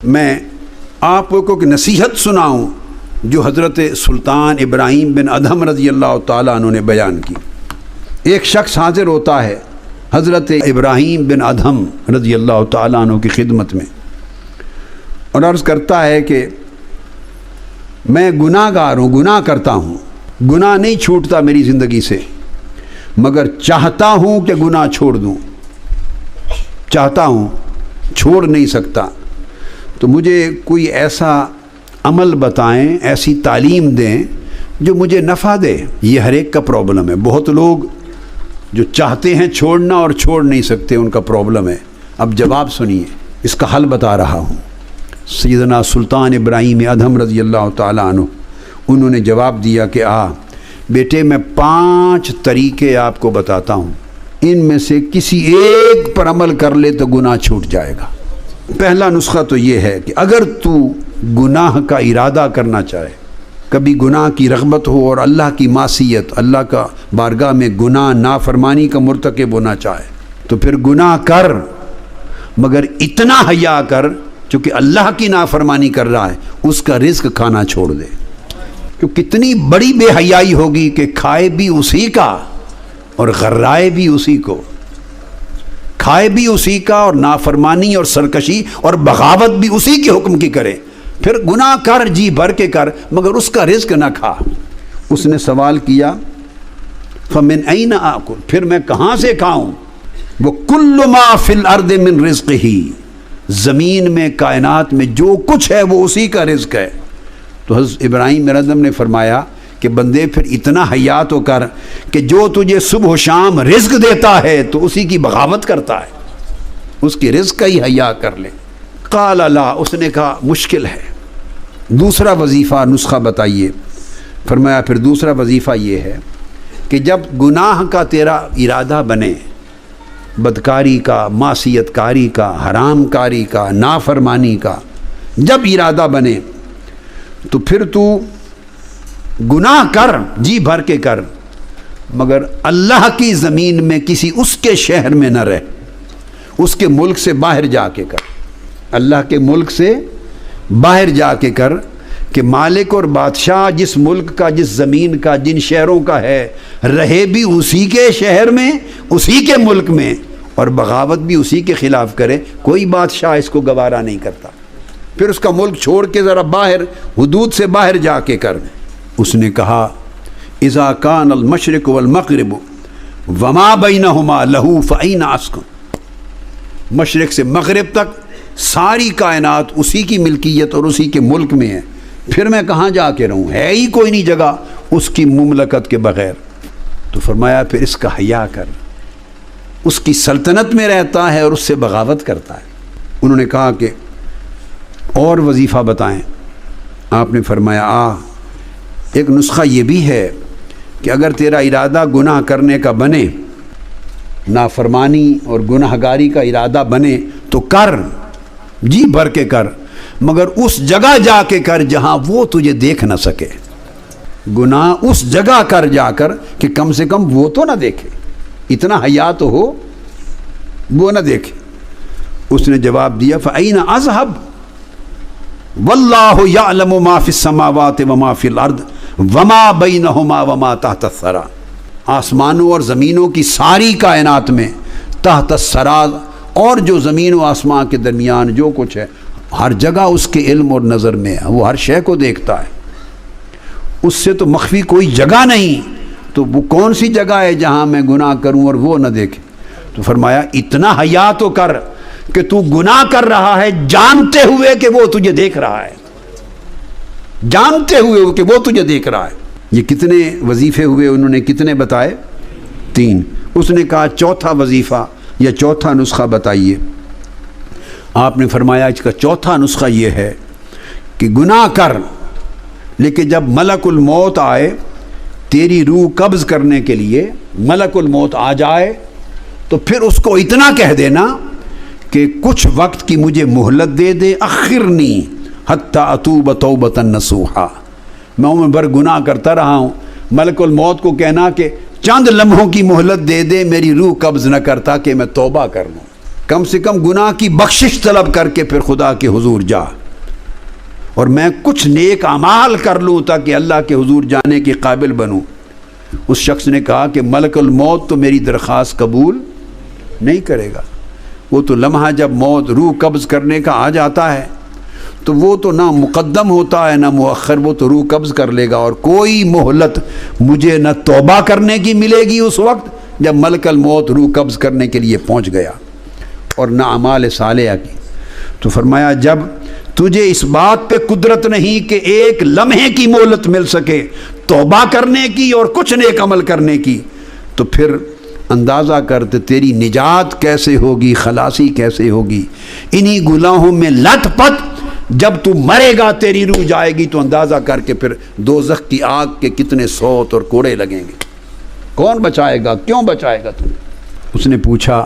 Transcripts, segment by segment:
میں آپ کو ایک نصیحت سناؤں جو حضرت سلطان ابراہیم بن ادھم رضی اللہ تعالیٰ عنہ نے بیان کی۔ ایک شخص حاضر ہوتا ہے حضرت ابراہیم بن ادھم رضی اللہ تعالیٰ عنہ کی خدمت میں اور عرض کرتا ہے کہ میں گناہ گار ہوں، گناہ کرتا ہوں، گناہ نہیں چھوٹتا میری زندگی سے، مگر چاہتا ہوں کہ گناہ چھوڑ دوں، چاہتا ہوں، چھوڑ نہیں سکتا۔ تو مجھے کوئی ایسا عمل بتائیں، ایسی تعلیم دیں جو مجھے نفع دے۔ یہ ہر ایک کا پرابلم ہے۔ بہت لوگ جو چاہتے ہیں چھوڑنا اور چھوڑ نہیں سکتے، ان کا پرابلم ہے۔ اب جواب سنیے، اس کا حل بتا رہا ہوں۔ سیدنا سلطان ابراہیم ادھم رضی اللہ تعالیٰ عنہ انہوں نے جواب دیا کہ بیٹے میں 5 طریقے آپ کو بتاتا ہوں، ان میں سے کسی ایک پر عمل کر لے تو گناہ چھوٹ جائے گا۔ پہلا نسخہ تو یہ ہے کہ اگر تو گناہ کا ارادہ کرنا چاہے، کبھی گناہ کی رغبت ہو اور اللہ کی معصیت، اللہ کا بارگاہ میں گناہ نافرمانی کا مرتکب ہونا چاہے، تو پھر گناہ کر، مگر اتنا حیا کر چونکہ اللہ کی نافرمانی کر رہا ہے اس کا رزق کھانا چھوڑ دے۔ کہ کتنی بڑی بے حیائی ہوگی کہ کھائے بھی اسی کا اور غرائے بھی اسی کو، کھائے بھی اسی کا اور نافرمانی اور سرکشی اور بغاوت بھی اسی کے حکم کی کرے، پھر گناہ کر، جی بھر کے کر، مگر اس کا رزق نہ کھا۔ اس نے سوال کیا فَمِنْ أَيْنَ آكُلُ، پھر میں کہاں سے کھاؤں؟ وَكُلُّ مَا فِي الْأَرْضِ مِنْ رِزْقِهِ، زمین میں، کائنات میں جو کچھ ہے وہ اسی کا رزق ہے۔ تو حضرت ابراہیم بن ادھم نے فرمایا کہ بندے پھر اتنا حیا تو کر کہ جو تجھے صبح و شام رزق دیتا ہے تو اسی کی بغاوت کرتا ہے، اس کی رزق کا ہی حیا کر لے۔ قال لا، اس نے کہا مشکل ہے، دوسرا وظیفہ نسخہ بتائیے۔ فرمایا پھر دوسرا وظیفہ یہ ہے کہ جب گناہ کا تیرا ارادہ بنے، بدکاری کا، معصیت کاری کا، حرام کاری کا، نافرمانی کا جب ارادہ بنے تو پھر تو گناہ کر، جی بھر کے کر، مگر اللہ کی زمین میں کسی اس کے شہر میں نہ رہ، اس کے ملک سے باہر جا کے کر، اللہ کے ملک سے باہر جا کے کر کہ مالک اور بادشاہ جس ملک کا، جس زمین کا، جن شہروں کا ہے، رہے بھی اسی کے شہر میں، اسی کے ملک میں، اور بغاوت بھی اسی کے خلاف کرے۔ کوئی بادشاہ اس کو گوارا نہیں کرتا۔ پھر اس کا ملک چھوڑ کے ذرا باہر، حدود سے باہر جا کے کر۔ اس نے کہا اذا کان المشرق والمغرب وما بینہما لہو فأین اسکن، مشرق سے مغرب تک ساری کائنات اسی کی ملکیت اور اسی کے ملک میں ہے، پھر میں کہاں جا کے رہوں؟ ہے ہی کوئی نہیں جگہ اس کی مملکت کے بغیر۔ تو فرمایا پھر اس کا حیا کر، اس کی سلطنت میں رہتا ہے اور اس سے بغاوت کرتا ہے۔ انہوں نے کہا کہ اور وظیفہ بتائیں۔ آپ نے فرمایا ایک نسخہ یہ بھی ہے کہ اگر تیرا ارادہ گناہ کرنے کا بنے، نافرمانی اور گناہ گاری کا ارادہ بنے تو کر، جی بھر کے کر، مگر اس جگہ جا کے کر جہاں وہ تجھے دیکھ نہ سکے۔ گناہ اس جگہ کر جا کر کہ کم سے کم وہ تو نہ دیکھے، اتنا حیا تو ہو وہ نہ دیکھے۔ اس نے جواب دیا فَأَيْنَ أَذْهَبْ وَاللَّهُ يَعْلَمُ مَا فِي السَّمَاوَاتِ وَمَا فِي الْأَرْضِ وَمَا بَيْنَهُمَا وَمَا تَحْتَ الثَّرَى، آسمانوں اور زمینوں کی ساری کائنات میں، تحت الثریٰ، اور جو زمین و آسمان کے درمیان جو کچھ ہے، ہر جگہ اس کے علم اور نظر میں ہے، وہ ہر شے کو دیکھتا ہے، اس سے تو مخفی کوئی جگہ نہیں۔ تو وہ کون سی جگہ ہے جہاں میں گناہ کروں اور وہ نہ دیکھے؟ تو فرمایا اتنا حیا تو کر کہ تو گناہ کر رہا ہے جانتے ہوئے کہ وہ تجھے دیکھ رہا ہے، جانتے ہوئے کہ وہ تجھے دیکھ رہا ہے۔ یہ کتنے وظیفے ہوئے؟ انہوں نے کتنے بتائے؟ 3۔ اس نے کہا چوتھا وظیفہ یا چوتھا نسخہ بتائیے۔ آپ نے فرمایا اس کا چوتھا نسخہ یہ ہے کہ گناہ کر، لیکن جب ملک الموت آئے تیری روح قبض کرنے کے لیے، ملک الموت آ جائے تو پھر اس کو اتنا کہہ دینا کہ کچھ وقت کی مجھے مہلت دے دے، اخرنی حتی اتوب توبۃ نصوحا، میں عمر بھر گناہ کرتا رہا ہوں، ملک الموت کو کہنا کہ چند لمحوں کی مہلت دے دے، میری روح قبض نہ کرتا کہ میں توبہ کر لوں۔ کم سے کم گناہ کی بخشش طلب کر کے پھر خدا کے حضور جا، اور میں کچھ نیک اعمال کر لوں تاکہ اللہ کے حضور جانے کے قابل بنوں۔ اس شخص نے کہا کہ ملک الموت تو میری درخواست قبول نہیں کرے گا، وہ تو لمحہ جب موت روح قبض کرنے کا آ جاتا ہے تو وہ تو نہ مقدم ہوتا ہے نہ مؤخر، وہ تو روح قبض کر لے گا، اور کوئی مہلت مجھے نہ توبہ کرنے کی ملے گی اس وقت جب ملک الموت روح قبض کرنے کے لیے پہنچ گیا، اور نہ اعمال صالحہ کی۔ تو فرمایا جب تجھے اس بات پہ قدرت نہیں کہ ایک لمحے کی مہلت مل سکے توبہ کرنے کی اور کچھ نیک عمل کرنے کی، تو پھر اندازہ کرتے تیری نجات کیسے ہوگی، خلاصی کیسے ہوگی۔ انہی گناہوں میں لت پت جب تو مرے گا تیری روح جائے گی، تو اندازہ کر کے پھر دوزخ کی آگ کے کتنے سوت اور کوڑے لگیں گے۔ کون بچائے گا، کیوں بچائے گا تمہیں؟ اس نے پوچھا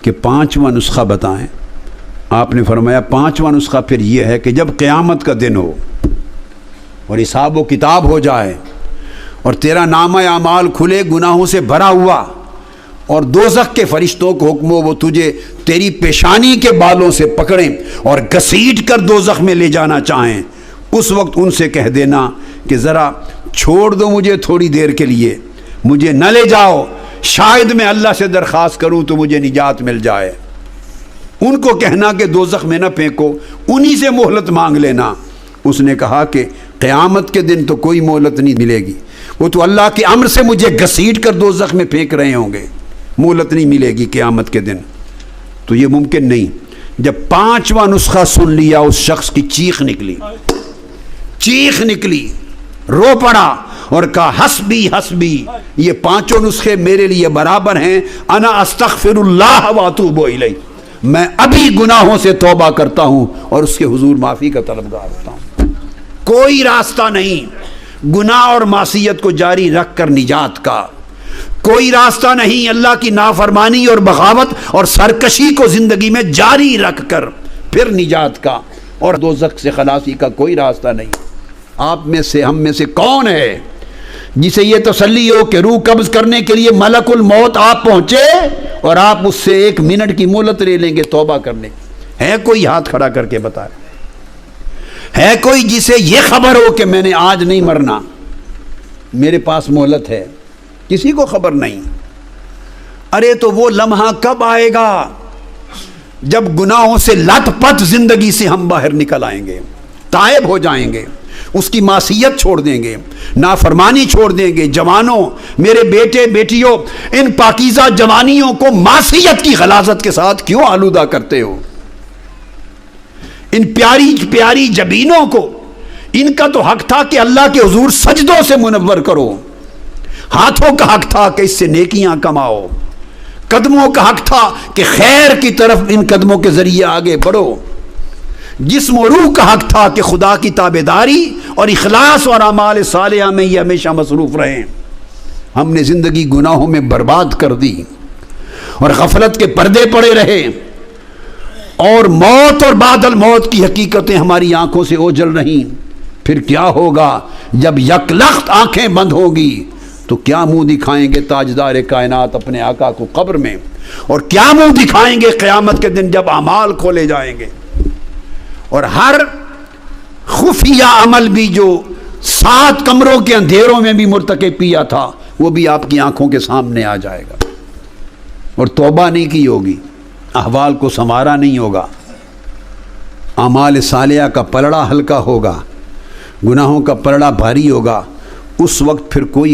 کہ 5واں نسخہ بتائیں۔ آپ نے فرمایا 5واں نسخہ پھر یہ ہے کہ جب قیامت کا دن ہو اور حساب و کتاب ہو جائے اور تیرا نامہ اعمال کھلے گناہوں سے بھرا ہوا، اور دوزخ کے فرشتوں کو حکم ہو وہ تجھے تیری پیشانی کے بالوں سے پکڑیں اور گھسیٹ کر دوزخ میں لے جانا چاہیں، اس وقت ان سے کہہ دینا کہ ذرا چھوڑ دو مجھے تھوڑی دیر کے لیے، مجھے نہ لے جاؤ، شاید میں اللہ سے درخواست کروں تو مجھے نجات مل جائے۔ ان کو کہنا کہ دوزخ میں نہ پھینکو، انہی سے مہلت مانگ لینا۔ اس نے کہا کہ قیامت کے دن تو کوئی مہلت نہیں ملے گی، وہ تو اللہ کے امر سے مجھے گھسیٹ کر دوزخ میں پھینک رہے ہوں گے، مہلت نہیں ملے گی قیامت کے دن۔ تو یہ ممکن نہیں۔ جب 5واں نسخہ سن لیا اس شخص کی چیخ نکلی، چیخ نکلی، رو پڑا اور کہا حسبی حسبی، یہ 5 نسخے میرے لیے برابر ہیں، انا استغفر اللہ واتوب الیہ، میں ابھی گناہوں سے توبہ کرتا ہوں اور اس کے حضور معافی کا طلبگار ہوتا ہوں۔ کوئی راستہ نہیں گناہ اور معصیت کو جاری رکھ کر نجات کا، کوئی راستہ نہیں اللہ کی نافرمانی اور بغاوت اور سرکشی کو زندگی میں جاری رکھ کر پھر نجات کا، اور دوزخ سے خلاصی کا کوئی راستہ نہیں۔ آپ میں سے، ہم میں سے کون ہے جسے یہ تسلی ہو کہ روح قبض کرنے کے لیے ملک الموت آپ پہنچے اور آپ اس سے 1 منٹ کی مہلت لے لیں گے توبہ کرنے؟ ہے کوئی ہاتھ کھڑا کر کے بتائے؟ ہے کوئی جسے یہ خبر ہو کہ میں نے آج نہیں مرنا، میرے پاس مہلت ہے؟ کسی کو خبر نہیں۔ ارے تو وہ لمحہ کب آئے گا جب گناہوں سے لت پت زندگی سے ہم باہر نکل آئیں گے، تائب ہو جائیں گے، اس کی معصیت چھوڑ دیں گے، نافرمانی چھوڑ دیں گے۔ جوانوں، میرے بیٹے بیٹیوں، ان پاکیزہ جوانیوں کو معصیت کی غلاظت کے ساتھ کیوں آلودہ کرتے ہو؟ ان پیاری پیاری جبینوں کو، ان کا تو حق تھا کہ اللہ کے حضور سجدوں سے منور کرو، ہاتھوں کا حق تھا کہ اس سے نیکیاں کماؤ، قدموں کا حق تھا کہ خیر کی طرف ان قدموں کے ذریعے آگے بڑھو، جسم و روح کا حق تھا کہ خدا کی تابعداری اور اخلاص اور اعمال صالحہ میں یہ ہمیشہ مصروف رہیں۔ ہم نے زندگی گناہوں میں برباد کر دی اور غفلت کے پردے پڑے رہے، اور موت اور بعد الموت کی حقیقتیں ہماری آنکھوں سے اوجھل رہیں۔ پھر کیا ہوگا جب یکلخت آنکھیں بند ہوگی؟ تو کیا منہ دکھائیں گے تاجدار کائنات اپنے آقا کو قبر میں، اور کیا منہ دکھائیں گے قیامت کے دن جب اعمال کھولے جائیں گے، اور ہر خفیہ عمل بھی جو 7 کمروں کے اندھیروں میں بھی مرتکب کیا تھا وہ بھی آپ کی آنکھوں کے سامنے آ جائے گا، اور توبہ نہیں کی ہوگی، احوال کو سنوارا نہیں ہوگا، اعمال صالحہ کا پلڑا ہلکا ہوگا، گناہوں کا پلڑا بھاری ہوگا۔ اس وقت پھر کوئی